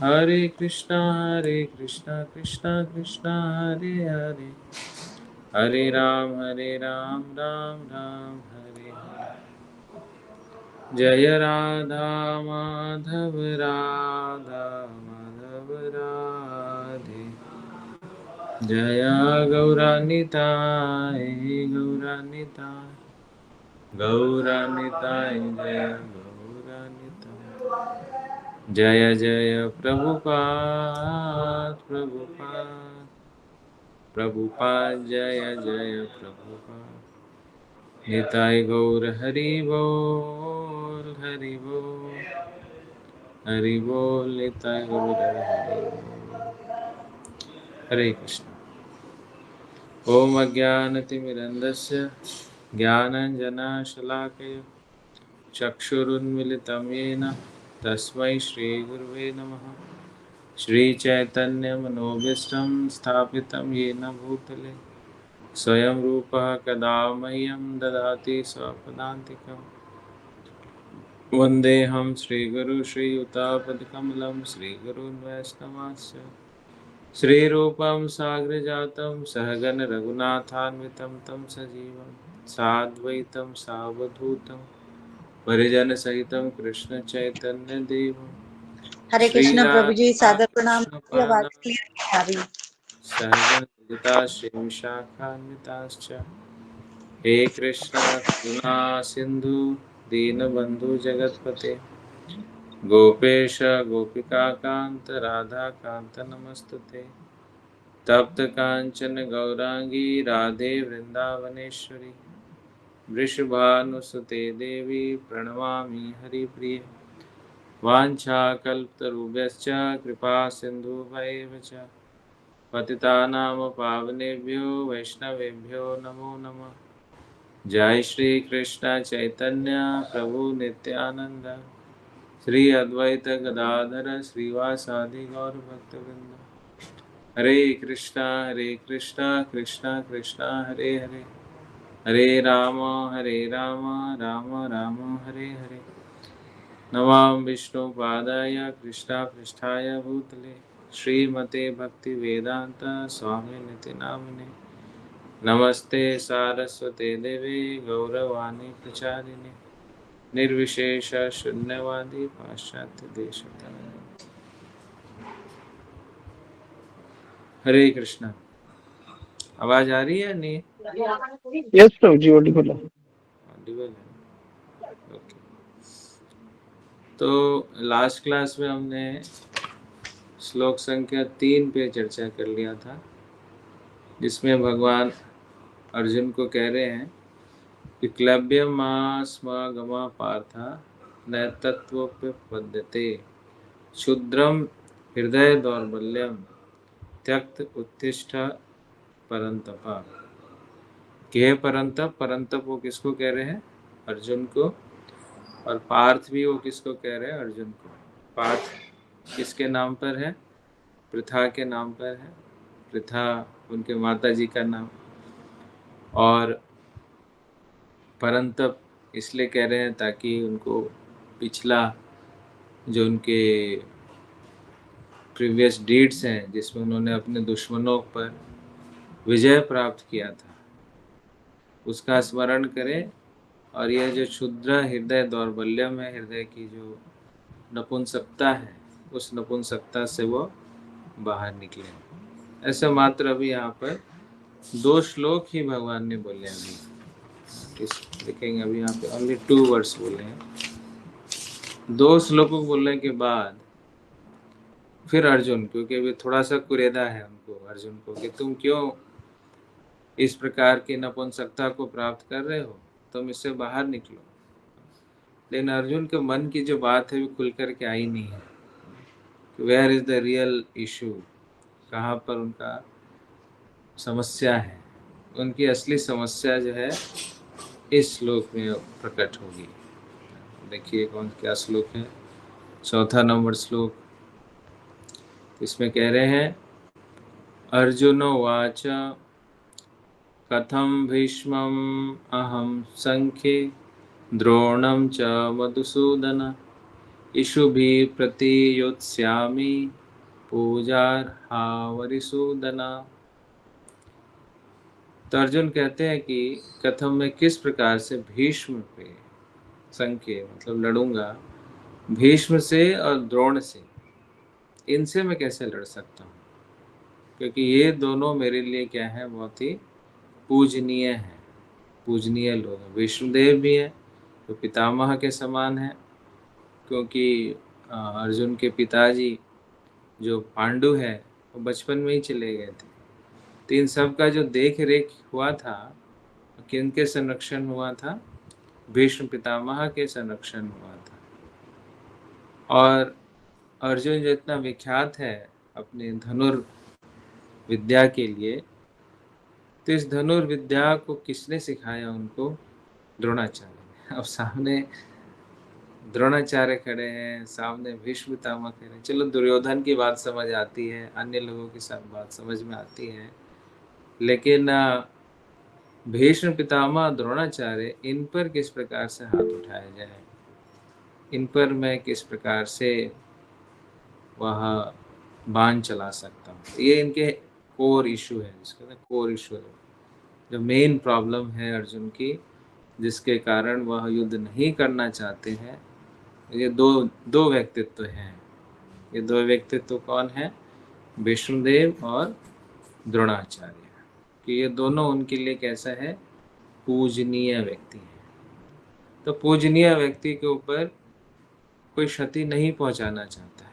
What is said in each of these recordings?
हरे कृष्णा कृष्णा कृष्णा हरे हरे, हरे राम राम राम हरे हरे। जय राधा माधव राधा माधव राधे, जय गौरानिताय गौरानिताय, गौरानिताय जय गौरानिताय। जय जय प्रभुपाद प्रभुपाद, प्रभुपाद जय जय प्रभुपाद। निताय गौर हरि बोल हरि बोल, हरि बोल निताय गौर हरि बोल। हरे कृष्ण। ओम अज्ञानतिमिरन्धस्य ज्ञानञ्जनशलाकया चक्षुरुन्मिलितं येन तस्मै श्रीगुरुवे नमः। श्रीचैतन्यमनोभीष्टं स्थापितं येन भूतले स्वयं रूपः कदा मह्यं ददाति स्वपदान्तिकम्। वन्देऽहं श्रीगुरु श्रीयुतापदकमलं श्रीगुरून् वैष्णवांश्च श्रीरूपं साग्रजातं सहगण रघुनाथान्वितं तं सजीवं साद्वैतं सावधूतं परिजनसहितं कृष्ण चैतन्य देवं। हरे श्री कृष्ण प्रभु जी, राधा सादर प्रणाम। कृष्ण की आवाज पादा क्लियर नहीं आ रही। सहगण ललिता श्री विशाखान्विताश्च हे कृष्ण करुणा सिंधु दीनबंधु जगतपते गोपेश गोपिकाकांत राधा कांत नमस्तुते। तप्त कांचन गौरांगी राधे वृंदावनेश्वरी वृषभानुसुते देवी प्रणमामि हरिप्रिये। वाञ्छाकल्पतरुभ्यश्च कृपा सिन्धुभैव च पतितानां पावनेभ्यो वैष्णवेभ्यो नमो नमः। जय श्री कृष्ण चैतन्य प्रभु नित्यानंद, श्री अद्वैत गदाधर श्रीवासादि गौर भक्तवृंद। हरे कृष्णा कृष्णा कृष्णा हरे हरे, हरे राम राम राम हरे हरे। नमां विष्णुपादाय कृष्णापृष्ठाय भूतले श्रीमते भक्तिवेदांत स्वामिनिति नामिने। नमस्ते सारस्वते देवे गौरवाणी प्रचारिणे निर्विशेष शून्यवादी पाश्चात्य देशतारिणे। हरे कृष्णा। आवाज आ रही है नहीं? यस प्रभु जी, ऑडिबल है। ऑडिबल है। ओके। तो लास्ट क्लास में हमने श्लोक संख्या 3 पे चर्चा कर लिया था, जिसमें भगवान अर्जुन को कह रहे हैं कि क्लब्यमास्मागमा पार्थ नैतत्वोपपद्यते क्षुद्रम हृदय दौर्बल्यम त्यक्त उत्तिष्ठ परंतपा। कि हे परंतप, परंतप वो किसको कह रहे हैं? अर्जुन को। और पार्थ भी वो किसको कह रहे हैं? अर्जुन को। पार्थ किसके नाम पर है? पृथा के नाम पर है। पृथा उनके माता जी का नाम। और परंतप इसलिए कह रहे हैं ताकि उनको पिछला जो उनके प्रीवियस डीड्स हैं, जिसमें उन्होंने अपने दुश्मनों पर विजय प्राप्त किया था, उसका स्मरण करें। और यह जो क्षुद्र हृदय दौर्बल्यम है, हृदय की जो नपुंसकता है, उस नपुंसकता से वो बाहर निकले। ऐसा मात्र अभी यहाँ पर 2 श्लोक ही भगवान ने बोले। अभी इस देखेंगे, अभी यहाँ पे ओनली 2 वर्ड्स बोले हैं। 2 श्लोकों बोलने के बाद फिर अर्जुन, क्योंकि अभी थोड़ा सा कुरेदा है उनको, अर्जुन को, कि तुम क्यों इस प्रकार की नपुंसकता को प्राप्त कर रहे हो, तुम इससे बाहर निकलो। लेकिन अर्जुन के मन की जो बात है वो खुल कर के आई नहीं है। Where is the real issue, कहाँ पर उनका समस्या है। उनकी असली समस्या जो है इस श्लोक में प्रकट होगी। देखिए कौन क्या श्लोक है, 4 नंबर श्लोक। इसमें कह रहे हैं, अर्जुनो वाच कथम भीष्मम अहम संख्ये द्रोणम च मधुसूदन इषुभिः प्रतियोत्स्यामि पूजार्हावरिसूदना। तो अर्जुन कहते हैं कि कथम मैं किस प्रकार से भीष्म पे संख्य मतलब लड़ूंगा, भीष्म से और द्रोण से, इनसे मैं कैसे लड़ सकता हूँ, क्योंकि ये दोनों मेरे लिए क्या है, बहुत ही पूजनीय है, पूजनीय लोग हैं। विष्णुदेव भी हैं तो पितामह के समान है, क्योंकि अर्जुन के पिताजी जो पांडु है वो बचपन में ही चले गए थे। तो इन सब का जो देख रेख हुआ था, किनके संरक्षण हुआ था, भीष्म पितामह के संरक्षण हुआ था। और अर्जुन जो इतना विख्यात है अपने धनुर्विद्या के लिए, तो इस धनुर्विद्या को किसने सिखाया उनको, द्रोणाचार्य ने। अब सामने द्रोणाचार्य खड़े हैं, सामने भीष्म पितामह खड़े हैं। चलो दुर्योधन की बात समझ आती है, अन्य लोगों की सब बात समझ में आती है, लेकिन भीष्म पितामह द्रोणाचार्य, इन पर किस प्रकार से हाथ उठाया जाए, इन पर मैं किस प्रकार से वह बाण चला सकता हूँ, ये इनके कोर इशू है, जिसका कोर इशू है, जो मेन प्रॉब्लम है अर्जुन की, जिसके कारण वह युद्ध नहीं करना चाहते हैं। ये दो व्यक्तित्व हैं। ये दो व्यक्तित्व कौन है, विष्णुदेव और द्रोणाचार्य, कि ये दोनों उनके लिए कैसा है, पूजनीय व्यक्ति है। तो पूजनीय व्यक्ति के ऊपर कोई क्षति नहीं पहुंचाना चाहता है।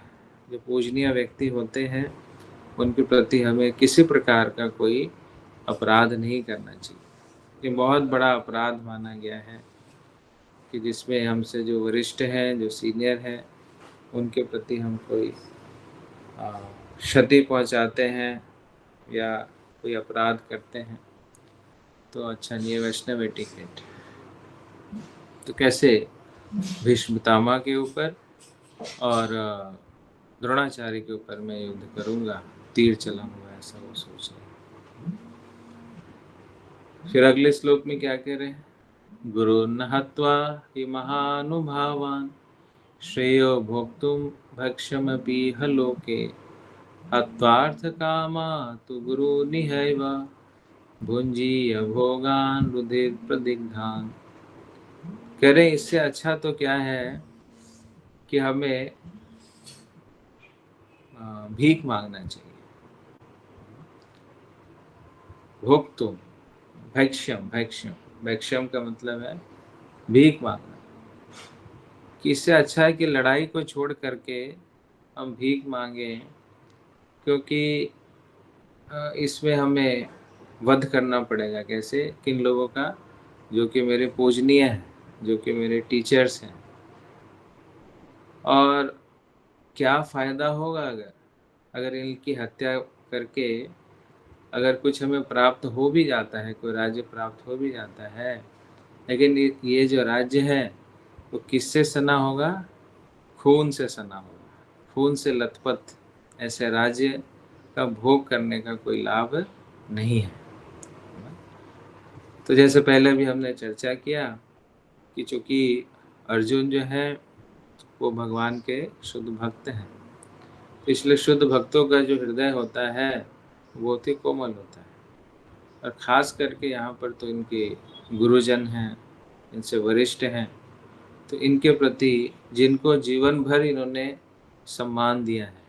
जो पूजनीय व्यक्ति होते हैं उनके प्रति हमें किसी प्रकार का कोई अपराध नहीं करना चाहिए। ये बहुत बड़ा अपराध माना गया है कि जिसमें हमसे जो वरिष्ठ हैं, जो सीनियर हैं, उनके प्रति हम कोई क्षति पहुंचाते हैं या कोई अपराध करते हैं तो अच्छा नहीं है, वैष्णव एटिकेट। तो कैसे भीष्म पितामह के ऊपर और द्रोणाचार्य के ऊपर मैं युद्ध करूंगा, तीर चलाऊंगा, ऐसा वो सोच रहे हैं। फिर अगले श्लोक में क्या कह रहे हैं, गुरुर्न हत्वा हि महानुभावान् श्रेयो भोक्तुं भक्ष्यमपीह लोके हत्वार्थकामा तु गुरुनिहैव भुंजीय भोगान् रुधिर प्रदिग्धान्। कह रहे इससे अच्छा तो क्या है कि हमें भीख मांगना चाहिए। भोक्तुम, भैक्ष्यम, भैक्ष्यम, भैक्ष्यम का मतलब है भीख मांगना। कि इससे अच्छा है कि लड़ाई को छोड़ करके हम भीख मांगे, क्योंकि इसमें हमें वध करना पड़ेगा। कैसे, किन लोगों का, जो कि मेरे पूजनीय हैं, जो कि मेरे टीचर्स हैं। और क्या फ़ायदा होगा अगर इनकी हत्या करके अगर कुछ हमें प्राप्त हो भी जाता है, कोई राज्य प्राप्त हो भी जाता है, लेकिन ये जो राज्य है वो किससे सना होगा, खून से सना होगा। खून से लथपथ ऐसे राज्य का भोग करने का कोई लाभ नहीं है। तो जैसे पहले भी हमने चर्चा किया कि चूंकि अर्जुन जो है वो भगवान के शुद्ध भक्त हैं, तो इसलिए शुद्ध भक्तों का जो हृदय होता है वो बहुत ही कोमल होता है। और ख़ास करके यहाँ पर तो इनके गुरुजन हैं, इनसे वरिष्ठ हैं, तो इनके प्रति जिनको जीवन भर इन्होंने सम्मान दिया है,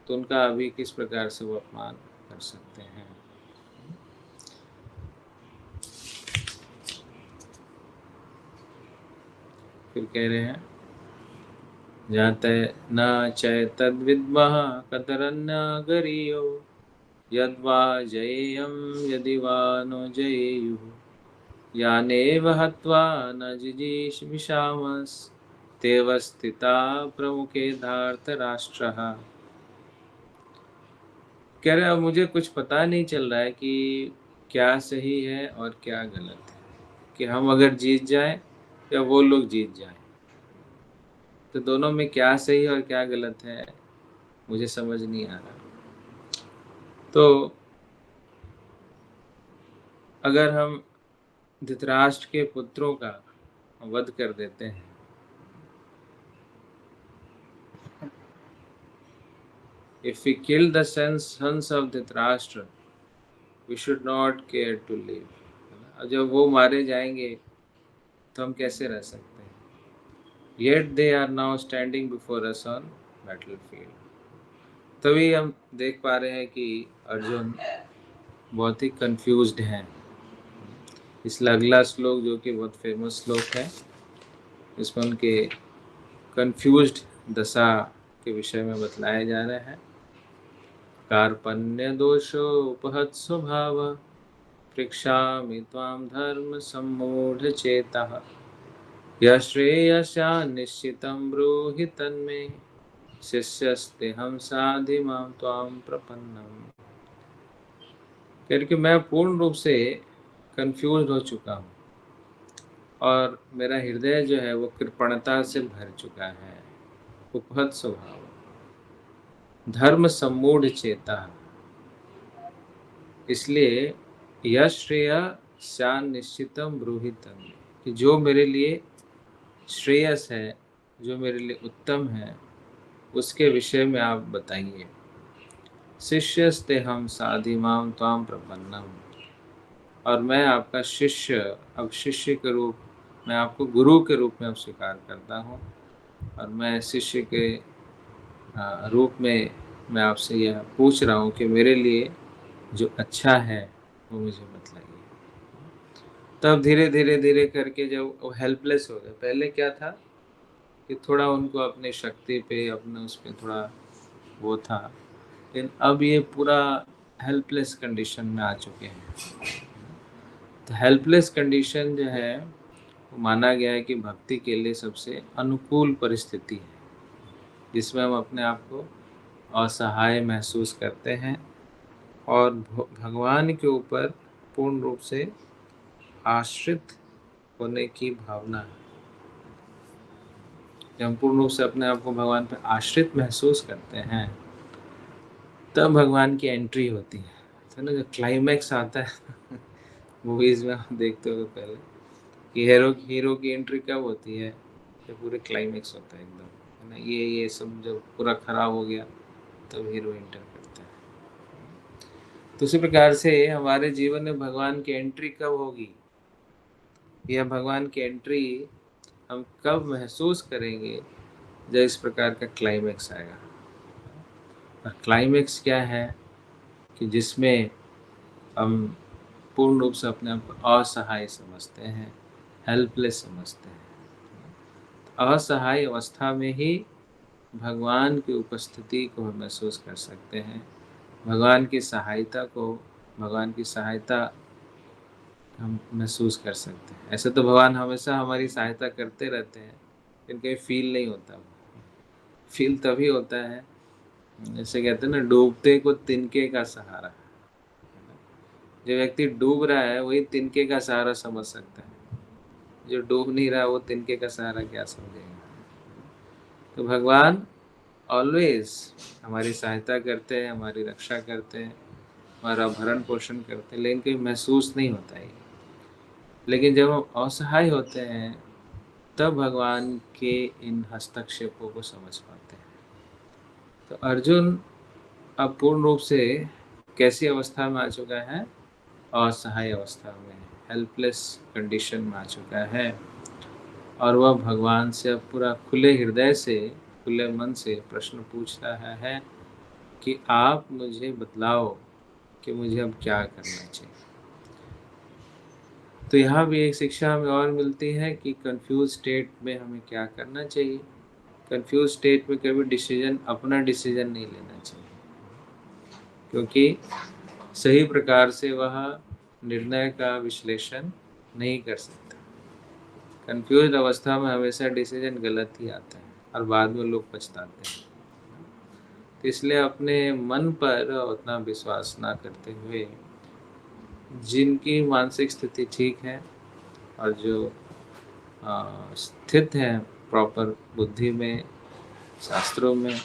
तो उनका अभी किस प्रकार से वो अपमान कर सकते हैं। फिर कह रहे हैं, जाते न चैतद्विद्मः कतरन्न गरीयो यद्वा जयेयं यदि वा नो जयेयुः यानेव हत्वा न जिजीषमिषामस्तेव स्थिता प्रमुखे धार्तराष्ट्रः। कह रहे अब मुझे कुछ पता नहीं चल रहा है कि क्या सही है और क्या गलत है, कि हम अगर जीत जाएं या वो लोग जीत जाएं, तो दोनों में क्या सही और क्या गलत है मुझे समझ नहीं आ रहा। तो अगर हम धृतराष्ट्र के पुत्रों का वध कर देते हैं If we kill the sons of Dhritarashtra, we should not care to live. और जब वो मारे जाएंगे तो हम कैसे रह सकते हैं? Yet they are now standing before us on battlefield. तभी हम देख पा रहे हैं कि अर्जुन बहुत ही कंफ्यूज्ड हैं। इसलिए अगला श्लोक जो कि बहुत फेमस श्लोक है, इसमें उनके कंफ्यूज्ड दशा के विषय में बतलाया जा रहा है। कार्पण्य दोषो उपहत स्वभाव पृक्षामि त्वां धर्म सम्मूढ़ चेतः यश्रेयस्या निश्चितं ब्रूहि तन्मे शिष्यस्तेहं साधि मां त्वां प्रपन्नम्। क्योंकि मैं पूर्ण रूप से कंफ्यूज हो चुका हूँ और मेरा हृदय जो है वो कृपणता से भर चुका है। उपहत स्वभाव धर्म सम्मूढ़ चेता, इसलिए यश श्रेय श्यान निश्चितम ब्रूहितम, कि जो मेरे लिए श्रेयस है, जो मेरे लिए उत्तम है, उसके विषय में आप बताइए। शिष्यस्ते हम साधिमाम त्वाम प्रपन्नम, और मैं आपका शिष्य, अब शिष्य के रूप, मैं आपको गुरु के रूप में अब स्वीकार करता हूँ और मैं शिष्य के रूप में मैं आपसे यह पूछ रहा हूँ कि मेरे लिए जो अच्छा है वो मुझे बतलाइए। तब धीरे धीरे धीरे करके जब वो हेल्पलेस हो गए, पहले क्या था कि थोड़ा उनको अपनी शक्ति पे, अपने उस पर थोड़ा वो था, लेकिन अब ये पूरा हेल्पलेस कंडीशन में आ चुके हैं। तो हेल्पलेस कंडीशन जो है वो माना गया है कि भक्ति के लिए सबसे अनुकूल परिस्थिति है, जिसमें हम अपने आप को असहाय महसूस करते हैं और भगवान के ऊपर पूर्ण रूप से आश्रित होने की भावना है। जब हम पूर्ण रूप से अपने आप को भगवान पर आश्रित महसूस करते हैं तब भगवान की एंट्री होती है। तो ना, जब क्लाइमैक्स आता है मूवीज में आप देखते हो पहले कि हीरो की एंट्री कब होती है, जब पूरे क्लाइमैक्स होता है एकदम, है ना, ये सब जब पूरा खराब हो गया तब हीरो एंटर करता है। तो उसी प्रकार से हमारे जीवन में भगवान की एंट्री कब होगी, यह भगवान की एंट्री हम कब महसूस करेंगे, जब इस प्रकार का क्लाइमैक्स आएगा। और क्लाइमैक्स क्या है कि जिसमें हम पूर्ण रूप से अपने आप को असहाय समझते हैं, हेल्पलेस समझते हैं। असहाय अवस्था में ही भगवान की उपस्थिति को हम महसूस कर सकते हैं, भगवान की सहायता को, भगवान की सहायता हम महसूस कर सकते हैं। ऐसे तो भगवान हमेशा हमारी सहायता करते रहते हैं, लेकिन कहीं फील नहीं होता। फील तभी होता है, जैसे कहते हैं ना, डूबते को तिनके का सहारा। जो व्यक्ति डूब रहा है वही तिनके का सहारा समझ सकता है, जो डूब नहीं रहा वो तिनके का सहारा क्या समझेगा। तो भगवान ऑलवेज हमारी सहायता करते हैं, हमारी रक्षा करते हैं, हमारा भरण पोषण करते हैं, लेकिन कहीं महसूस नहीं होता है। लेकिन जब हम असहाय होते हैं तब भगवान के इन हस्तक्षेपों को समझ पाते हैं। तो अर्जुन अब पूर्ण रूप से कैसी अवस्था में आ चुका है, असहाय अवस्था में, हेल्पलेस कंडीशन में आ चुका है, और वह भगवान से अब पूरा खुले हृदय से, खुले मन से प्रश्न पूछ रहा है कि आप मुझे बतलाओ कि मुझे अब क्या करना चाहिए। तो यहाँ भी एक शिक्षा हमें और मिलती है कि कंफ्यूज स्टेट में हमें क्या करना चाहिए। कंफ्यूज स्टेट में कभी डिसीजन, अपना डिसीजन नहीं लेना चाहिए, क्योंकि सही प्रकार से वह निर्णय का विश्लेषण नहीं कर सकता। कंफ्यूज अवस्था में हमेशा डिसीजन गलत ही आता है और बाद में लोग पछताते हैं। तो इसलिए अपने मन पर उतना विश्वास ना करते हुए, जिनकी मानसिक स्थिति ठीक है और जो स्थित है प्रॉपर बुद्धि में, शास्त्रों में,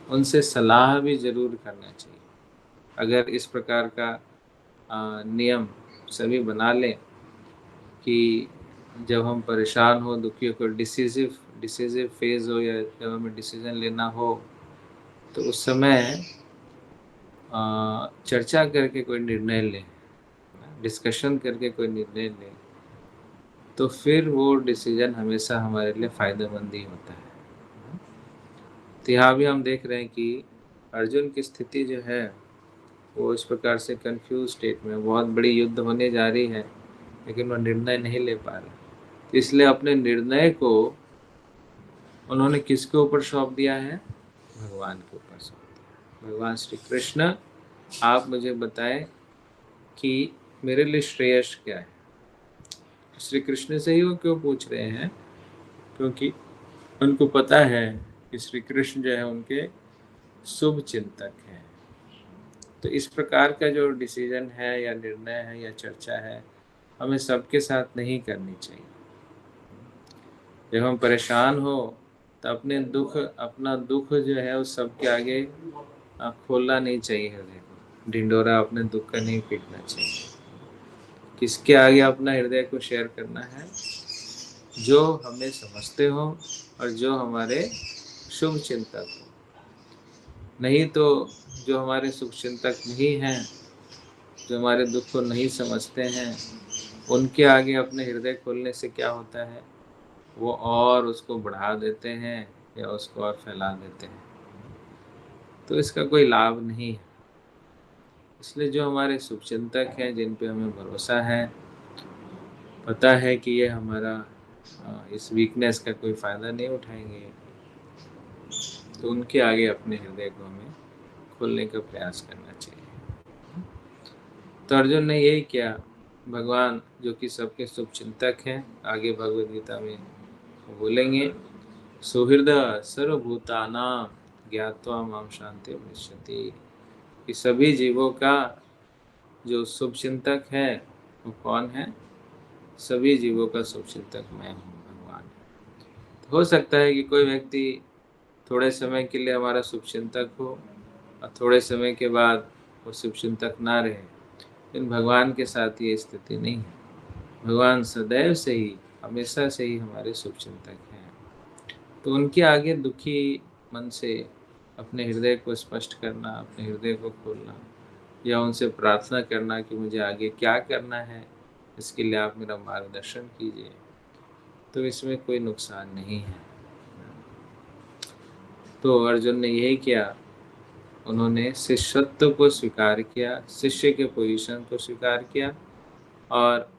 उनसे सलाह भी जरूर करना चाहिए। अगर इस प्रकार का नियम सभी बना लें कि जब हम परेशान हो, दुखी हो, कोई डिसीजिव फेज हो, या जब हमें डिसीजन लेना हो, तो उस समय चर्चा करके कोई निर्णय लें, डिस्कशन करके कोई निर्णय लें, तो फिर वो डिसीजन हमेशा हमारे लिए फ़ायदेमंद ही होता है। तो यहाँ भी हम देख रहे हैं कि अर्जुन की स्थिति जो है वो इस प्रकार से कंफ्यूज स्टेट में, बहुत बड़ी युद्ध होने जा रही है लेकिन वो निर्णय नहीं ले पा रहा। तो इसलिए अपने निर्णय को उन्होंने किसके ऊपर सौंप दिया है? भगवान के ऊपर सौंप दिया। भगवान श्री कृष्ण, आप मुझे बताएं कि मेरे लिए श्रेयस क्या है। श्री कृष्ण से ही वो क्यों पूछ रहे हैं? क्योंकि उनको पता है कि श्री कृष्ण जो है उनके शुभ चिंतक हैं। तो इस प्रकार का जो डिसीजन है या निर्णय है या चर्चा है, हमें सबके साथ नहीं करनी चाहिए। जब हम परेशान हो तो अपना दुख जो है उस सबके आगे खोलना नहीं चाहिए हृदय को। ढिंडोरा अपने दुख का नहीं पीटना चाहिए। किसके आगे अपना हृदय को शेयर करना है? जो हमें समझते हो और जो हमारे शुभ चिंतक हो। नहीं तो जो हमारे शुभ चिंतक नहीं हैं, जो हमारे दुख को नहीं समझते हैं, उनके आगे अपने हृदय खोलने से क्या होता है? वो और उसको बढ़ा देते हैं या उसको और फैला देते हैं। तो इसका कोई लाभ नहीं है। इसलिए जो हमारे शुभचिंतक हैं, जिन पे हमें भरोसा है, पता है कि ये हमारा इस वीकनेस का कोई फ़ायदा नहीं उठाएंगे, तो उनके आगे अपने हृदय को हमें खोलने का प्रयास करना चाहिए। तो अर्जुन ने यही किया। भगवान जो कि सबके शुभचिंतक हैं, आगे भगवद गीता में बोलेंगे, सुहृद सर्वभूतानां ज्ञात्वा मां शांति भविष्यति। कि सभी जीवों का जो शुभचिंतक है वो कौन है? सभी जीवों का शुभचिंतक मैं हूँ, भगवान। तो हो सकता है कि कोई व्यक्ति थोड़े समय के लिए हमारा शुभचिंतक हो और थोड़े समय के बाद वो शुभचिंतक ना रहे, लेकिन भगवान के साथ ये स्थिति नहीं है। भगवान सदैव से ही, हमेशा से ही हमारे शुभचिंतक हैं। तो उनके आगे दुखी मन से अपने हृदय को स्पष्ट करना, अपने हृदय को खोलना या उनसे प्रार्थना करना कि मुझे आगे क्या करना है, इसके लिए आप मेरा मार्गदर्शन कीजिए, तो इसमें कोई नुकसान नहीं है। तो अर्जुन ने यही किया। उन्होंने शिष्यत्व को स्वीकार किया, शिष्य के पोजीशन को स्वीकार किया और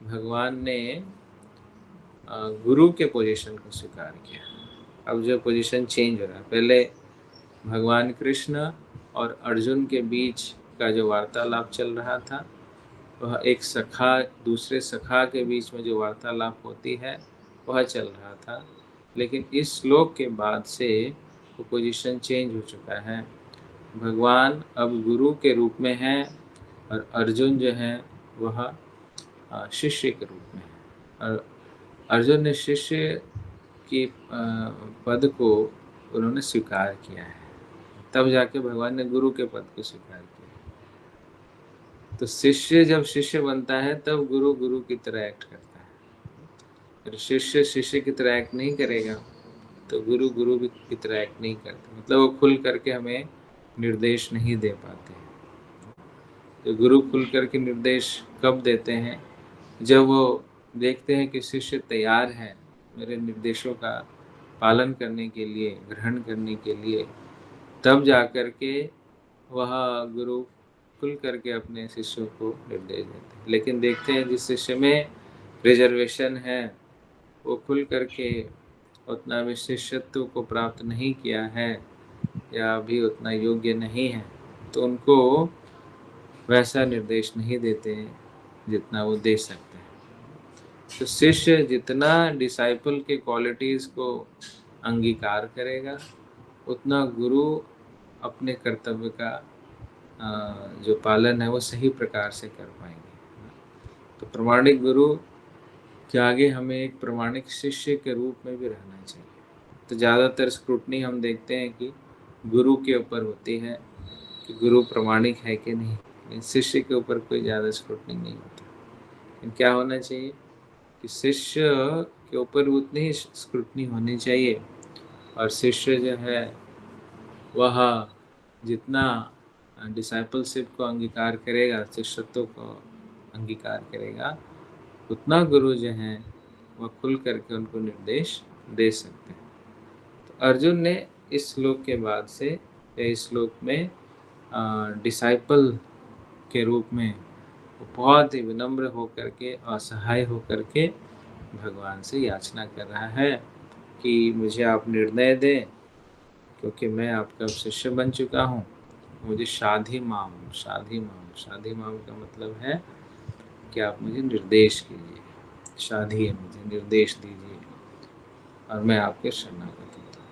भगवान ने गुरु के पोजीशन को स्वीकार किया। अब जो पोजीशन चेंज हो रहा है, पहले भगवान कृष्ण और अर्जुन के बीच का जो वार्तालाप चल रहा था, वह एक सखा दूसरे सखा के बीच में जो वार्तालाप होती है वह चल रहा था। लेकिन इस श्लोक के बाद से वो पोजीशन चेंज हो चुका है। भगवान अब गुरु के रूप में हैं और अर्जुन जो है वह शिष्य के रूप में है। और अर्जुन ने शिष्य की पद को उन्होंने स्वीकार किया है, तब जाके भगवान ने गुरु के पद को स्वीकार किया। तो शिष्य जब शिष्य बनता है तब गुरु गुरु की तरह एक्ट करता है। अगर शिष्य शिष्य की तरह एक्ट नहीं करेगा तो गुरु गुरु की तरह एक्ट नहीं करता, मतलब वो खुल करके हमें निर्देश नहीं दे पाते। तो गुरु खुल करके निर्देश कब देते हैं? जब वो देखते हैं कि शिष्य तैयार है मेरे निर्देशों का पालन करने के लिए, ग्रहण करने के लिए, तब जा कर के वह गुरु खुल करके अपने शिष्यों को निर्देश देते हैं। लेकिन देखते हैं जिस शिष्य में रिजर्वेशन है, वो खुल करके उतना भी शिष्यत्व को प्राप्त नहीं किया है या अभी उतना योग्य नहीं है, तो उनको वैसा निर्देश नहीं देते हैं जितना वो दे सकते हैं। तो शिष्य जितना डिसाइपल के क्वालिटीज़ को अंगीकार करेगा, उतना गुरु अपने कर्तव्य का जो पालन है वो सही प्रकार से कर पाएंगे। तो प्रामाणिक गुरु के आगे हमें एक प्रामाणिक शिष्य के रूप में भी रहना चाहिए। तो ज़्यादातर स्क्रूटनी हम देखते हैं कि गुरु के ऊपर होती है कि गुरु प्रामाणिक है कि नहीं, शिष्य के ऊपर कोई ज़्यादा स्क्रूटनी नहीं होता। लेकिन क्या होना चाहिए कि शिष्य के ऊपर उतनी ही स्क्रूटनी होनी चाहिए और शिष्य जो है वह जितना डिसाइपलशिप को अंगीकार करेगा, शिष्यत्व को अंगीकार करेगा, उतना गुरु जो हैं वह खुल करके उनको निर्देश दे सकते हैं। तो अर्जुन ने इस श्लोक के बाद से या इस श्लोक में डिसाइपल के रूप में बहुत ही विनम्र होकर के, असहाय होकर के भगवान से याचना कर रहा है कि मुझे आप निर्णय दें, क्योंकि मैं आपका शिष्य बन चुका हूँ। मुझे शाधी माम का मतलब है कि आप मुझे निर्देश कीजिए, शाधी है, मुझे निर्देश दीजिए और मैं आपके शरणागत होता हूँ।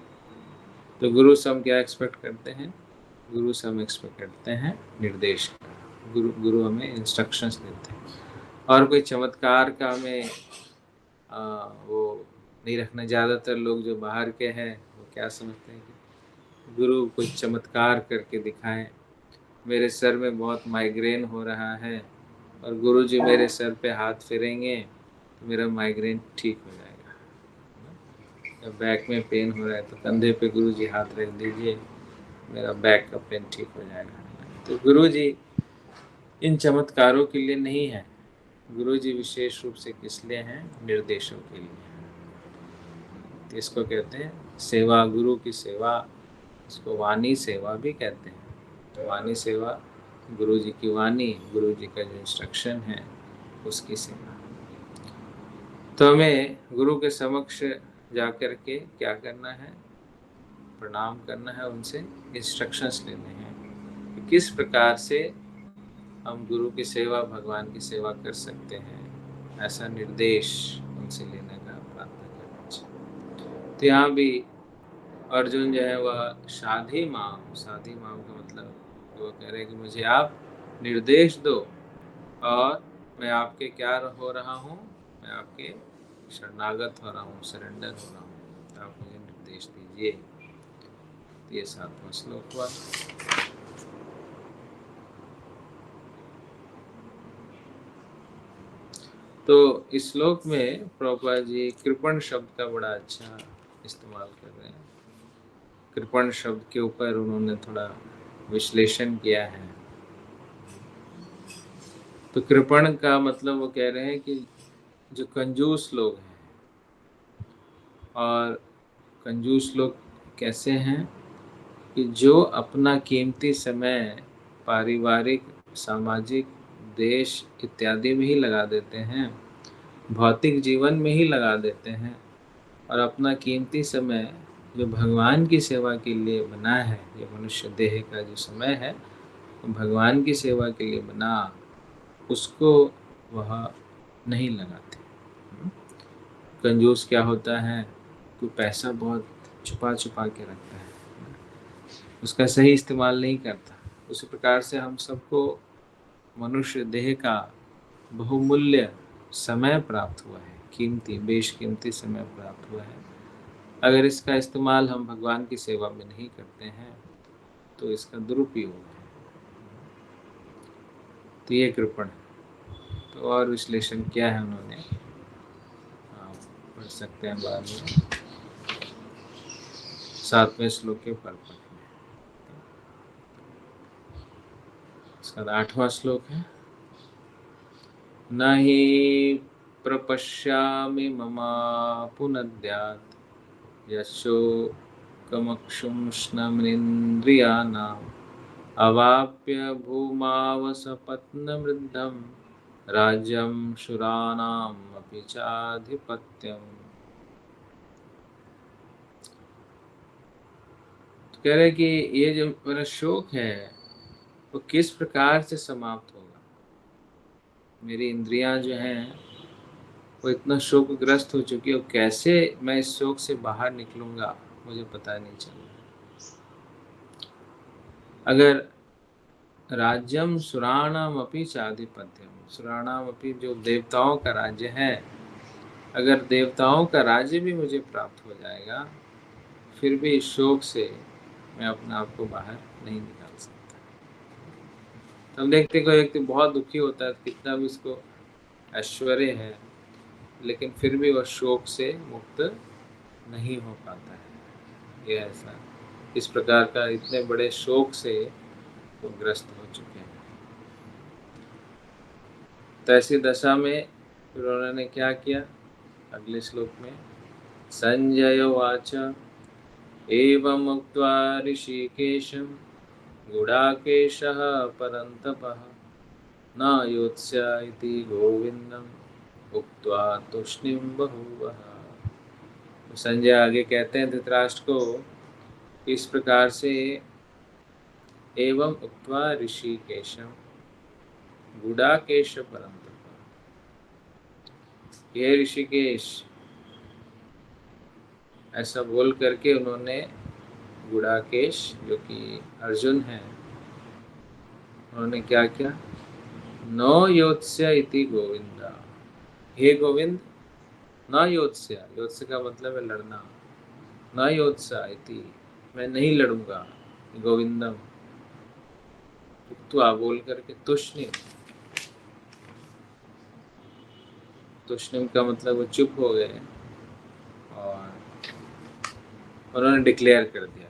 तो गुरु से हम क्या एक्सपेक्ट करते हैं? गुरु से हम एक्सपेक्ट करते हैं निर्देश का। गुरु हमें इंस्ट्रक्शंस देते हैं और कोई चमत्कार का हमें वो नहीं रखना। ज़्यादातर लोग जो बाहर के हैं वो क्या समझते हैं कि गुरु कोई चमत्कार करके दिखाएं। मेरे सर में बहुत माइग्रेन हो रहा है और गुरुजी मेरे सर पे हाथ फेरेंगे तो मेरा माइग्रेन ठीक हो जाएगा। जब बैक में पेन हो रहा है तो कंधे पे गुरुजी हाथ रख दीजिए, मेरा बैक का पेन ठीक हो जाएगा। तो गुरुजी इन चमत्कारों के लिए नहीं है। गुरुजी विशेष रूप से किस लिए हैं? निर्देशों के लिए। तो इसको कहते हैं सेवा, गुरु की सेवा। इसको वाणी सेवा भी कहते हैं। तो वाणी सेवा, गुरु जी की वाणी, गुरु जी का जो इंस्ट्रक्शन है उसकी सेवा। तो हमें गुरु के समक्ष जाकर के क्या करना है? प्रणाम करना है, उनसे इंस्ट्रक्शंस लेने हैं कि किस प्रकार से हम गुरु की सेवा, भगवान की सेवा कर सकते हैं। ऐसा निर्देश उनसे लेने का प्रार्थना करना चाहिए। तो यहाँ भी अर्जुन जो है वह शाधी माम का मतलब वो कह रहे हैं कि मुझे आप निर्देश दो और मैं आपके क्या हो रहा हूँ? मैं आपके शरणागत हो रहा हूँ, सरेंडर हो रहा हूँ, तो आप मुझे निर्देश दीजिए। तो ये 7वां श्लोक हुआ। तो इस श्लोक में प्रभुपाद जी कृपण शब्द का बड़ा अच्छा इस्तेमाल कर रहे हैं। कृपण शब्द के ऊपर उन्होंने थोड़ा विश्लेषण किया है। तो कृपण का मतलब वो कह रहे हैं कि जो कंजूस लोग हैं, और कंजूस लोग कैसे हैं कि जो अपना कीमती समय पारिवारिक, सामाजिक, देश इत्यादि में ही लगा देते हैं, भौतिक जीवन में ही लगा देते हैं, और अपना कीमती समय जो भगवान की सेवा के लिए बना है, ये मनुष्य देह का जो समय है भगवान की सेवा के लिए बना, उसको वह नहीं लगाते। कंजूस क्या होता है? कोई पैसा बहुत छुपा छुपा के रखता है, उसका सही इस्तेमाल नहीं करता। उसी प्रकार से हम सबको मनुष्य देह का बहुमूल्य समय प्राप्त हुआ है, कीमती, बेशकीमती समय प्राप्त हुआ है। अगर इसका इस्तेमाल हम भगवान की सेवा में नहीं करते हैं तो इसका दुरुपयोग है। तो ये कृपण है। तो और विश्लेषण क्या है उन्होंने, पढ़ सकते हैं बाद में 7वें श्लोक के पर्पट में। इसका 8वां श्लोक है, न हि प्रपश्यामि ममापुनद्यात् यशोकमक्षुष्णमिन्द्रियाणाम् अवाप्य भूमावसपत्नवृद्धं राज्यं शूराणाम् अपि चाधिपत्यम्। तो कह रहे कि ये जो मेरा शोक है वो किस प्रकार से समाप्त होगा। मेरी इंद्रियां जो हैं वो इतना शोकग्रस्त हो चुकी है, कैसे मैं इस शोक से बाहर निकलूंगा मुझे पता नहीं चल रहा। अगर राज्यम सुराणाम अपि चाधिपत्यम, सुराणाम अपि जो देवताओं का राज्य है, अगर देवताओं का राज्य भी मुझे प्राप्त हो जाएगा फिर भी इस शोक से मैं अपने आप को बाहर नहीं निकाल सकता। तो हम देखते कोई व्यक्ति बहुत दुखी होता है, कितना भी उसको ऐश्वर्य है, लेकिन फिर भी वह शोक से मुक्त नहीं हो पाता है। ये ऐसा इस प्रकार का इतने बड़े शोक से वो ग्रस्त हो चुके हैं। तो ऐसी दशा में फिर उन्होंने क्या किया, अगले श्लोक में संजय उवाच एवं उक्त्वा ऋषिकेशं गुडाकेशः परन्तपः न योत्स्य इति गोविन्दम् उक्त्वा तूष्णीं बभूवः। संजय आगे कहते हैं धृतराष्ट्र को, इस प्रकार से एवं उक्त्वा ऋषिकेशं गुडाकेश परन्तप, ये ऋषिकेश, ऐसा बोल करके उन्होंने गुडाकेश जो कि अर्जुन है, उन्होंने क्या किया, न योत्स्य इति गोविंदा, हे गोविंद, न योत्स्य, योत्स्य का मतलब है लड़ना, न योत्स्य इति, मैं नहीं लड़ूंगा, गोविंदम, उक्त्वा बोल करके तुष्णिम, तुष्णिम का मतलब वो चुप हो गए और उन्होंने डिक्लेयर कर दिया,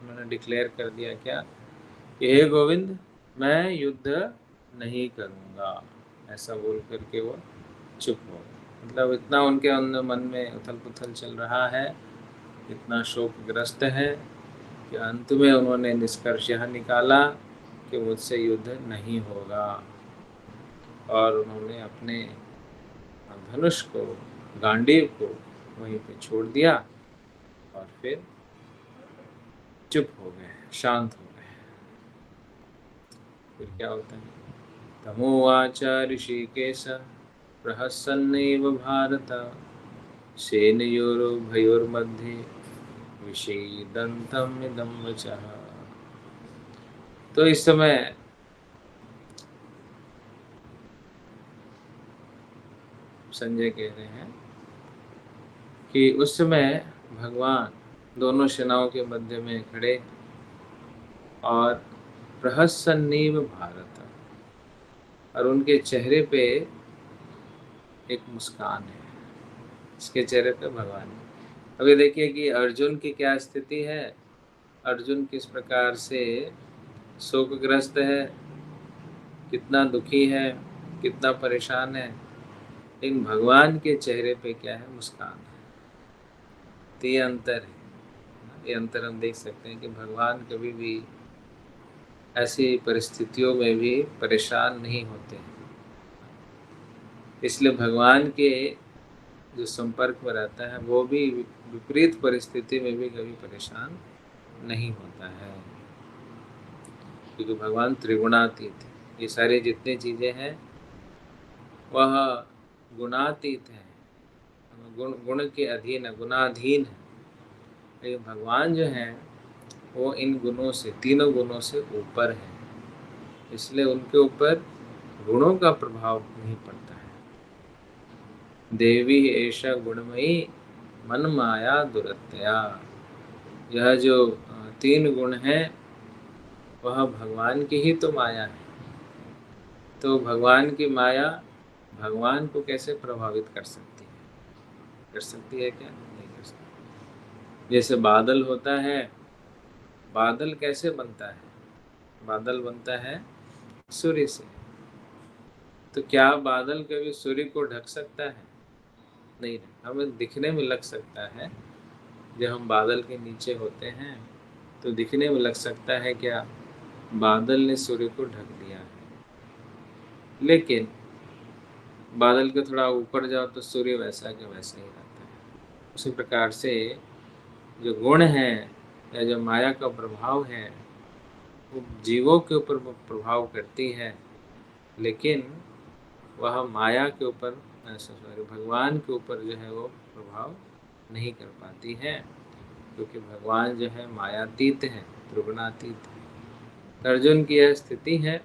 उन्होंने डिक्लेयर कर दिया क्या कि हे गोविंद, मैं युद्ध नहीं करूंगा, ऐसा बोल करके वो चुप हो गए। मतलब इतना उनके अंदर मन में उथल पुथल चल रहा है, इतना शोकग्रस्त है कि अंत में उन्होंने निष्कर्ष यह निकाला कि मुझसे युद्ध नहीं होगा, और उन्होंने अपने धनुष को, गांडीव को वहीं पे छोड़ दिया और फिर चुप हो गए, शांत हो गए। फिर क्या होता है, तमोवाच ऋषिकेश प्रहसन्नेव भारत सेनयोरुभयोर्मध्ये विषीदन्तम् इदं वचः। तो इस समय संजय कह रहे हैं कि उस समय भगवान दोनों सेनाओं के मध्य में खड़े और प्रहसन्नीव भारत, और उनके चेहरे पे एक मुस्कान है, इसके चेहरे पे भगवान। अभी देखिए कि अर्जुन की क्या स्थिति है, अर्जुन किस प्रकार से शोकग्रस्त है, कितना दुखी है, कितना परेशान है, लेकिन भगवान के चेहरे पे क्या है, मुस्कान है। तो ये अंतर है, ये अंतर हम देख सकते हैं कि भगवान कभी भी ऐसी परिस्थितियों में भी परेशान नहीं होते हैं, इसलिए भगवान के जो संपर्क में रहता है वो भी विपरीत परिस्थिति में भी कभी परेशान नहीं होता है, क्योंकि भगवान त्रिगुणातीत है। ये सारी जितनी चीज़ें हैं वह गुणातीत हैं, गुण के अधीन है, गुणाधीन है, लेकिन भगवान जो है वो इन गुणों से, तीनों गुणों से ऊपर है, इसलिए उनके ऊपर गुणों का प्रभाव नहीं पड़ता है। देवी एषा गुणमयी मन माया दुरत्या, यह जो तीन गुण हैं वह भगवान की ही तो माया है। तो भगवान की माया भगवान को कैसे प्रभावित कर सकती है, कर सकती है क्या, नहीं कर सकती। जैसे बादल होता है, बादल कैसे बनता है, बादल बनता है सूर्य से, तो क्या बादल कभी सूर्य को ढक सकता है, नहीं, हमें दिखने में लग सकता है, जब हम बादल के नीचे होते हैं तो दिखने में लग सकता है क्या बादल ने सूर्य को ढक दिया है, लेकिन बादल के थोड़ा ऊपर जाओ तो सूर्य वैसा के वैसा ही रहता है। उसी प्रकार से जो गुण है या जो माया का प्रभाव है वो जीवों के ऊपर प्रभाव करती है, लेकिन वह माया के ऊपर, सॉरी, भगवान के ऊपर जो है वो प्रभाव नहीं कर पाती है, क्योंकि भगवान जो है मायातीत है, त्रिगुणातीत है। अर्जुन की यह स्थिति है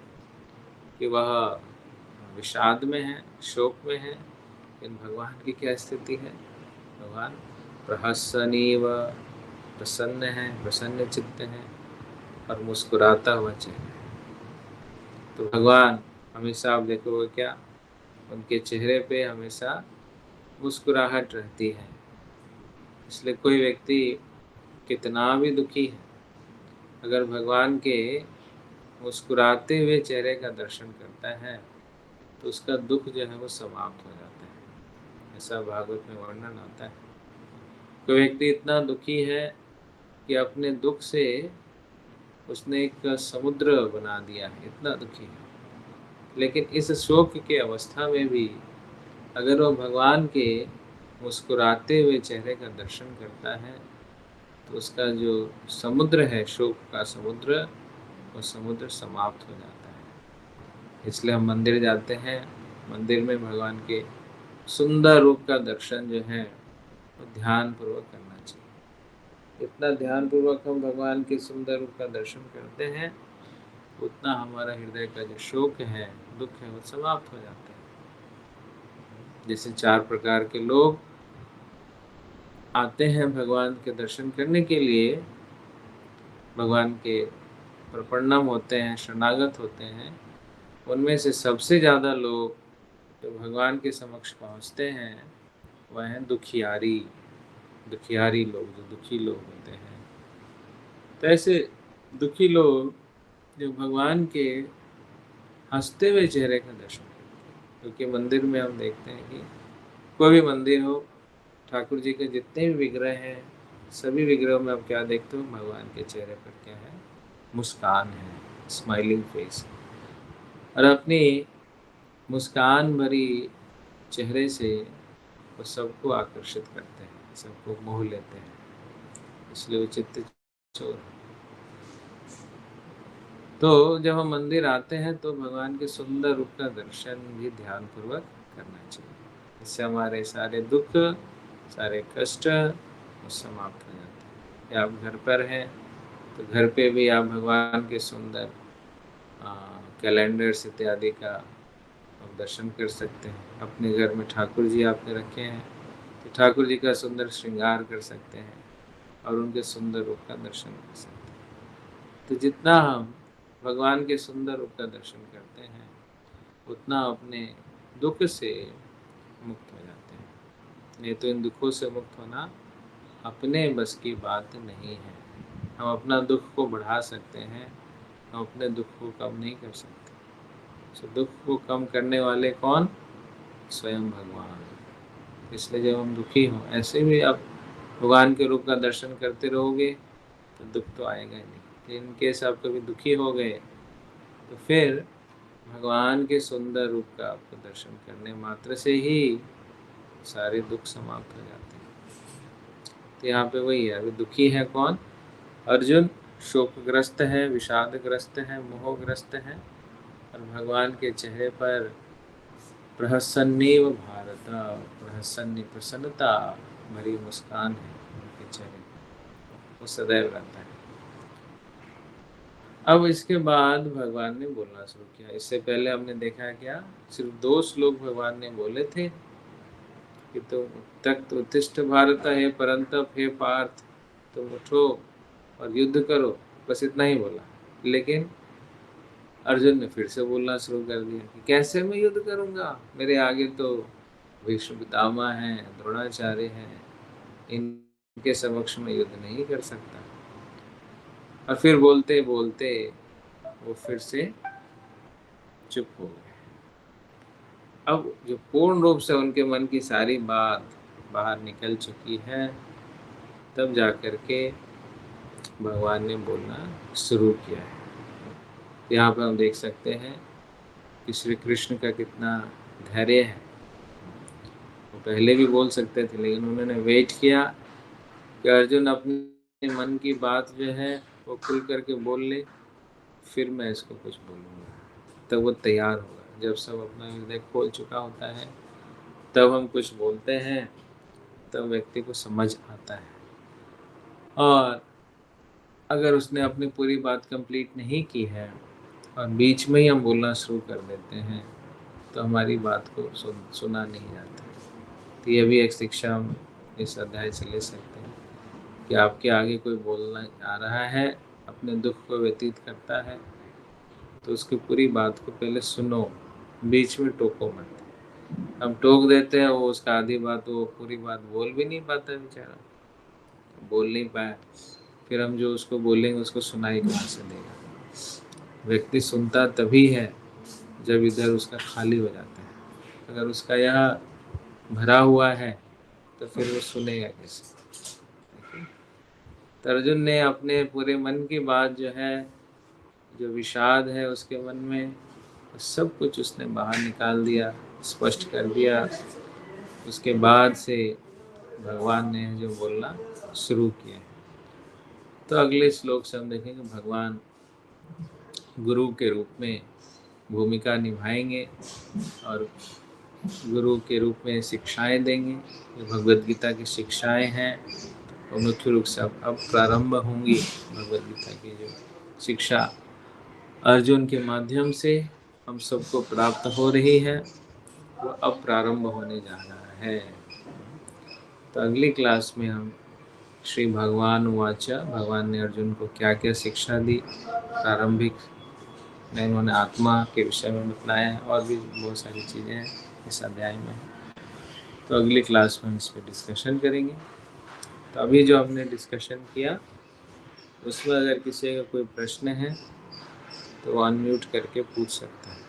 कि वह विषाद में है, शोक में है, लेकिन भगवान की क्या स्थिति है, भगवान प्रहसनीव, प्रसन्न है, प्रसन्न चित्त है और मुस्कुराता हुआ चेहरा है। तो भगवान हमेशा, आप देखोगे क्या, उनके चेहरे पे हमेशा मुस्कुराहट रहती है। इसलिए कोई व्यक्ति कितना भी दुखी है, अगर भगवान के मुस्कुराते हुए चेहरे का दर्शन करता है तो उसका दुख जो है वो समाप्त हो जाता है। ऐसा भागवत में वर्णन आता है। कोई व्यक्ति इतना दुखी है कि अपने दुख से उसने एक समुद्र बना दिया है, इतना दुखी है, लेकिन इस शोक के अवस्था में भी अगर वो भगवान के मुस्कुराते हुए चेहरे का दर्शन करता है तो उसका जो समुद्र है, शोक का समुद्र, वो समुद्र समाप्त हो जाता है। इसलिए हम मंदिर जाते हैं, मंदिर में भगवान के सुंदर रूप का दर्शन जो है वो ध्यान पूर्वक करना चाहिए। इतना ध्यान पूर्वक हम भगवान के सुंदर रूप का दर्शन करते हैं उतना हमारा हृदय का जो शोक है, दुख है, वो समाप्त हो जाता है। जैसे 4 प्रकार के लोग आते हैं भगवान के दर्शन करने के लिए, भगवान के प्रपन्नम होते हैं, शरणागत होते हैं। उनमें से सबसे ज़्यादा लोग जो भगवान के समक्ष पहुँचते हैं वह हैं दुखियारी लोग, जो दुखी लोग होते हैं। तो ऐसे दुखी लोग जो भगवान के हंसते हुए चेहरे का दर्शन करते हैं, क्योंकि मंदिर में हम देखते हैं कि कोई भी मंदिर हो, ठाकुर जी के जितने भी विग्रह हैं, सभी विग्रहों में आप क्या देखते हो, भगवान के चेहरे पर क्या है, मुस्कान है, स्माइलिंग फेस। और अपनी मुस्कान भरी चेहरे से वो सबको आकर्षित करते हैं, सबको मोह लेते हैं, इसलिए वो चित्त चोर। तो जब हम मंदिर आते हैं तो भगवान के सुंदर रूप का दर्शन भी ध्यान पूर्वक करना चाहिए। इससे हमारे सारे दुख, सारे कष्ट वो समाप्त हो जाते हैं। या आप घर पर हैं तो घर पे भी आप भगवान के सुंदर कैलेंडर्स इत्यादि का आप दर्शन कर सकते हैं। अपने घर में ठाकुर जी आपने रखे हैं तो ठाकुर जी का सुंदर श्रृंगार कर सकते हैं और उनके सुंदर रूप का दर्शन कर सकते हैं। तो जितना हम भगवान के सुंदर रूप का दर्शन करते हैं उतना अपने दुख से मुक्त हो जाते हैं। नहीं तो इन दुखों से मुक्त होना अपने बस की बात नहीं है। हम अपना दुख को बढ़ा सकते हैं, हम अपने दुख को कम नहीं कर सकते। तो दुख को कम करने वाले कौन? स्वयं भगवान। इसलिए जब हम दुखी हों, ऐसे भी आप भगवान के रूप का दर्शन करते रहोगे तो दुख तो आएगा ही नहीं। इन केस आप कभी दुखी हो गए तो फिर भगवान के सुंदर रूप का आपको दर्शन करने मात्र से ही सारे दुख समाप्त हो जाते हैं। तो यहाँ पे वही है, अभी दुखी है कौन? अर्जुन शोकग्रस्त है, विषादग्रस्त है, मोहग्रस्त है, और भगवान के चेहरे पर प्रहसन्नेव भारत, प्रहसन्नी प्रसन्नता भरी मुस्कान है उनके चेहरे, वो सदैव रहता है। अब इसके बाद भगवान ने बोलना शुरू किया। इससे पहले हमने देखा क्या, सिर्फ 2 श्लोक भगवान ने बोले थे कि तुम तख्त उत्तिष्ठ भारत, हे परंतप, हे पार्थ, तुम उठो और युद्ध करो, बस इतना ही बोला। लेकिन अर्जुन ने फिर से बोलना शुरू कर दिया कि कैसे मैं युद्ध करूंगा, मेरे आगे तो भीष्म पितामह हैं, द्रोणाचार्य हैं, इनके समक्ष में युद्ध नहीं कर सकता। और फिर बोलते बोलते वो फिर से चुप हो गए। अब जो पूर्ण रूप से उनके मन की सारी बात बाहर निकल चुकी है, तब जाकर के भगवान ने बोलना शुरू किया है। यहाँ पर हम देख सकते हैं कि श्री कृष्ण का कितना धैर्य है। वो पहले भी बोल सकते थे, लेकिन उन्होंने वेट किया कि अर्जुन अपने मन की बात जो है वो खुल करके बोल ले, फिर मैं इसको कुछ बोलूँगा। तब वो तैयार होगा। जब सब अपना हृदय खोल चुका होता है तब हम कुछ बोलते हैं, तब व्यक्ति को समझ आता है। और अगर उसने अपनी पूरी बात कंप्लीट नहीं की है और बीच में ही हम बोलना शुरू कर देते हैं तो हमारी बात को सुना नहीं जाता। तो ये भी एक शिक्षा हम इस अध्याय से ले सकते हैं कि आपके आगे कोई बोलना आ रहा है, अपने दुख को व्यतीत करता है, तो उसकी पूरी बात को पहले सुनो, बीच में टोको मत। हम टोक देते हैं, वो उसका आधी बात, वो पूरी बात बोल भी नहीं पाता बेचारा। बोल नहीं पाया, फिर हम जो उसको बोलेंगे उसको सुनाई कहाँ से देगा। व्यक्ति सुनता तभी है जब इधर उसका खाली हो जाता है। अगर उसका यह भरा हुआ है तो फिर वो सुनेगा कैसे। तो अर्जुन ने अपने पूरे मन की बात जो है, जो विषाद है उसके मन में, सब कुछ उसने बाहर निकाल दिया, स्पष्ट कर दिया। उसके बाद से भगवान ने जो बोलना शुरू किया। तो अगले श्लोक से हम देखेंगे भगवान गुरु के रूप में भूमिका निभाएंगे और गुरु के रूप में शिक्षाएं देंगे। जो भगवद गीता की शिक्षाएं हैं वो मुख्य रूप से अब प्रारंभ होंगी। भगवद गीता की जो शिक्षा अर्जुन के माध्यम से हम सबको प्राप्त हो रही है वो अब प्रारंभ होने जा रहा है। तो अगली क्लास में हम श्री भगवान वाचा, भगवान ने अर्जुन को क्या क्या शिक्षा दी, प्रारंभिक में उन्होंने आत्मा के विषय में बताया है और भी बहुत सारी चीज़ें हैं इस अध्याय में। तो अगली क्लास में हम इस पर डिस्कशन करेंगे। तो अभी जो हमने डिस्कशन किया उसमें अगर किसी का कोई प्रश्न है तो वो अनम्यूट करके पूछ सकता है।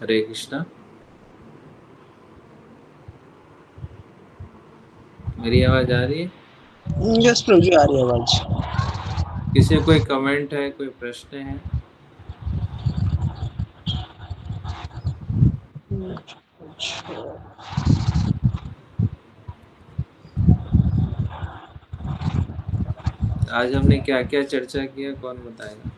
हरे कृष्णा। मेरी आवाज आ रही है? यस प्रभु जी, आ रही है आवाज। किसी कोई कमेंट है, कोई प्रश्न है? आज हमने क्या क्या चर्चा किया, कौन बताएगा?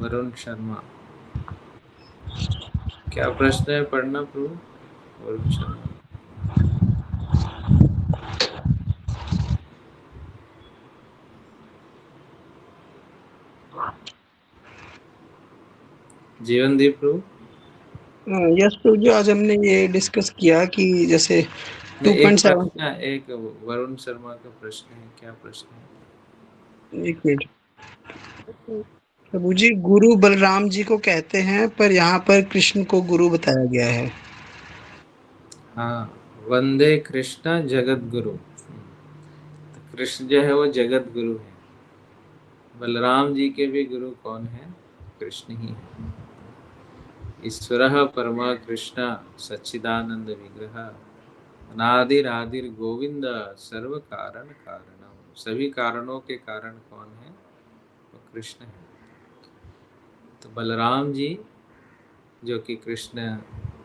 वरुण शर्मा, क्या प्रश्न है? पढ़ना प्रभु। वरुण शर्मा, जीवनदीप प्रभु। यस प्रभु जी, आज हमने ये डिस्कस किया कि जैसे एक 2.7। प्रश्न, एक वरुण शर्मा का प्रश्न है, क्या प्रश्न है? एक मिनट प्रभु जी, गुरु बलराम जी को कहते हैं पर यहाँ पर कृष्ण को गुरु बताया गया है। हाँ, वंदे कृष्ण जगत गुरु। तो कृष्ण जो है वो जगत गुरु है। बलराम जी के भी गुरु कौन है? कृष्ण ही है। ईश्वर परमा कृष्ण सच्चिदानंद विग्रह अनादिरादिर गोविंद सर्व कारण कारणम। सभी कारणों के कारण कौन है? वो कृष्ण है। तो बलराम जी जो कि कृष्ण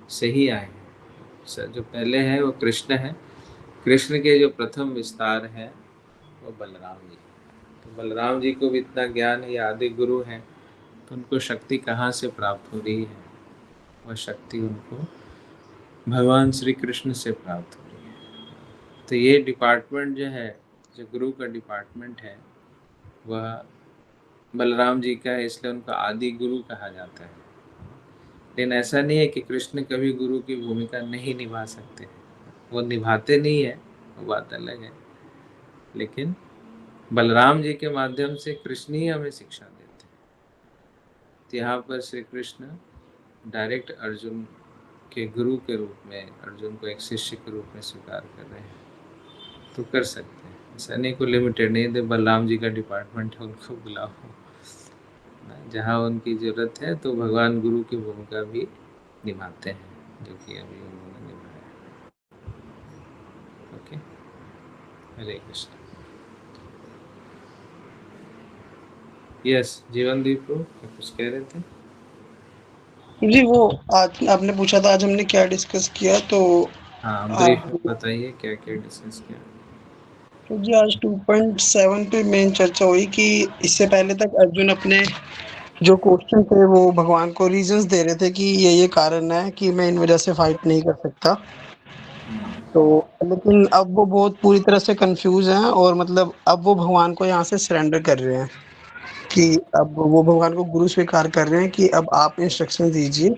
से ही आए हैं, जो पहले है वो कृष्ण है। कृष्ण के जो प्रथम विस्तार है वो बलराम जी। तो बलराम जी को भी इतना ज्ञान है, आदि गुरु हैं, तो उनको शक्ति कहाँ से प्राप्त हो रही है? वह शक्ति उनको भगवान श्री कृष्ण से प्राप्त हो रही है। तो ये डिपार्टमेंट जो है, जो गुरु का डिपार्टमेंट है, वह बलराम जी का है, इसलिए उनका आदि गुरु कहा जाता है। लेकिन ऐसा नहीं है कि कृष्ण कभी गुरु की भूमिका नहीं निभा सकते, वो निभाते नहीं है, वो बात अलग है। लेकिन बलराम जी के माध्यम से कृष्ण ही हमें शिक्षा देते हैं। तो यहाँ पर श्री कृष्ण डायरेक्ट अर्जुन के गुरु के रूप में अर्जुन को एक शिष्य के रूप में स्वीकार कर रहे हैं। तो कर सकते हैं, ऐसा नहीं को लिमिटेड नहीं दे बलराम जी का डिपार्टमेंट है, उनको बुलाओ। जहाँ उनकी जरूरत है तो भगवान गुरु की भूमिका भी निभाते हैं, जो कि अभी उन्होंने निभाया। ओके, हरे कृष्ण। यस, जीवनदीप को कुछ कह रहे थे? जी, वो आज आपने पूछा था आज हमने क्या डिस्कस किया, तो हाँ, ब्रीफ में बताइए क्या क्या डिस्कस किया। तो जी आज 2.7 पे मेन चर्चा हुई कि इससे पहले तक अर्जुन अपने जो क्वेश्चन थे वो भगवान को रीजंस दे रहे थे कि ये कारण है कि मैं इन वजह से फाइट नहीं कर सकता। तो लेकिन अब वो बहुत पूरी तरह से कंफ्यूज हैं और मतलब अब वो भगवान को यहाँ से सरेंडर कर रहे हैं कि अब वो भगवान को गुरु स्वीकार कर रहे हैं कि अब आप इंस्ट्रक्शन दीजिए।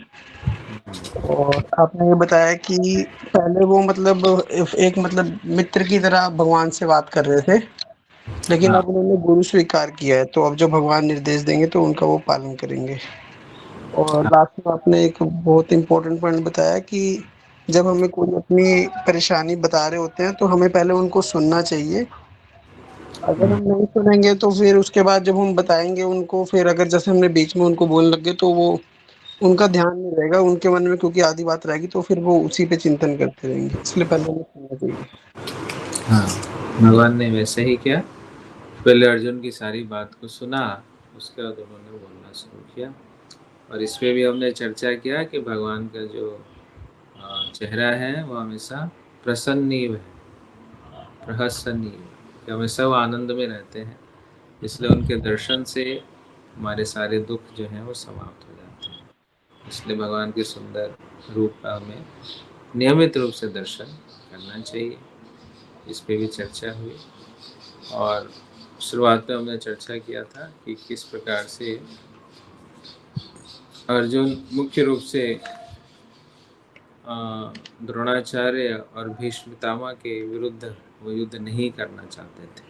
और आपने ये बताया कि पहले वो मतलब एक मतलब मित्र की तरह भगवान से बात कर रहे थे, लेकिन हाँ अब उन्होंने गुरु स्वीकार किया है, तो अब जो भगवान निर्देश देंगे तो उनका वो पालन करेंगे। और हाँ लास्ट में आपने एक बहुत इम्पोर्टेंट पॉइंट बताया कि जब हमें कोई अपनी परेशानी बता रहे होते हैं तो हमें पहले उनको सुनना चाहिए। अगर हम नहीं सुनेंगे तो फिर उसके बाद जब हम बताएंगे उनको, फिर अगर जैसे हमने बीच में उनको बोलने लगे तो वो उनका ध्यान नहीं रहेगा उनके मन में, क्योंकि आधी बात रहेगी तो फिर वो उसी पे चिंतन करते रहेंगे, इसलिए पहले हमें सुनना चाहिए। हाँ, भगवान ने वैसे ही किया। पहले अर्जुन की सारी बात को सुना, उसके बाद उन्होंने बोलना शुरू किया। और इस पे भी हमने चर्चा किया कि भगवान का जो चेहरा है वो हमेशा प्रसन्नीव है, प्रहसनीय, कि हमेशा वो आनंद में रहते हैं, इसलिए उनके दर्शन से हमारे सारे दुख जो हैं वो समाप्त हो जाते हैं। इसलिए भगवान के सुंदर रूप का हमें नियमित रूप से दर्शन करना चाहिए। इस पे भी चर्चा हुई। और शुरुआत में हमने चर्चा किया था कि किस प्रकार से अर्जुन मुख्य रूप से द्रोणाचार्य और भीष्म पितामह के विरुद्ध वो युद्ध नहीं करना चाहते थे।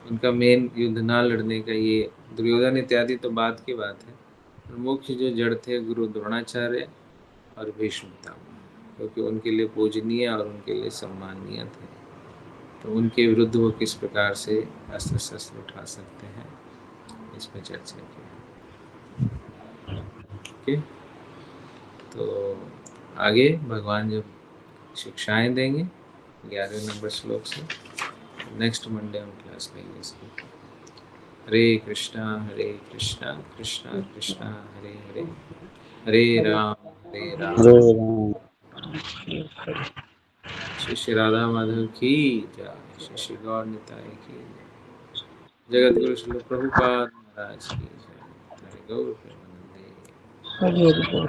उनका मेन युद्ध ना लड़ने का, ये दुर्योधन इत्यादि तो बाद की बात है, मुख्य जो जड़ थे गुरु द्रोणाचार्य और भीष्म पितामह, क्योंकि उनके लिए पूजनीय और उनके लिए सम्माननीय थे। तो उनके विरुद्ध वो किस प्रकार से अस्त्र शस्त्र उठा सकते हैं, इस पर चर्चा की। ओके, तो आगे भगवान जब शिक्षाएं देंगे 11वें नंबर श्लोक से, नेक्स्ट मंडे हम क्लास लेंगे इसकी। हरे कृष्णा कृष्णा कृष्णा हरे हरे, हरे राम हरे राम। श्री श्री राधा माधव की जय, श्री श्री गौर निताई की जय, जगत गुरु श्री प्रभुपाद महाराज की जय। हरे गौर प्रेमानंदे। हरि हरि बोल।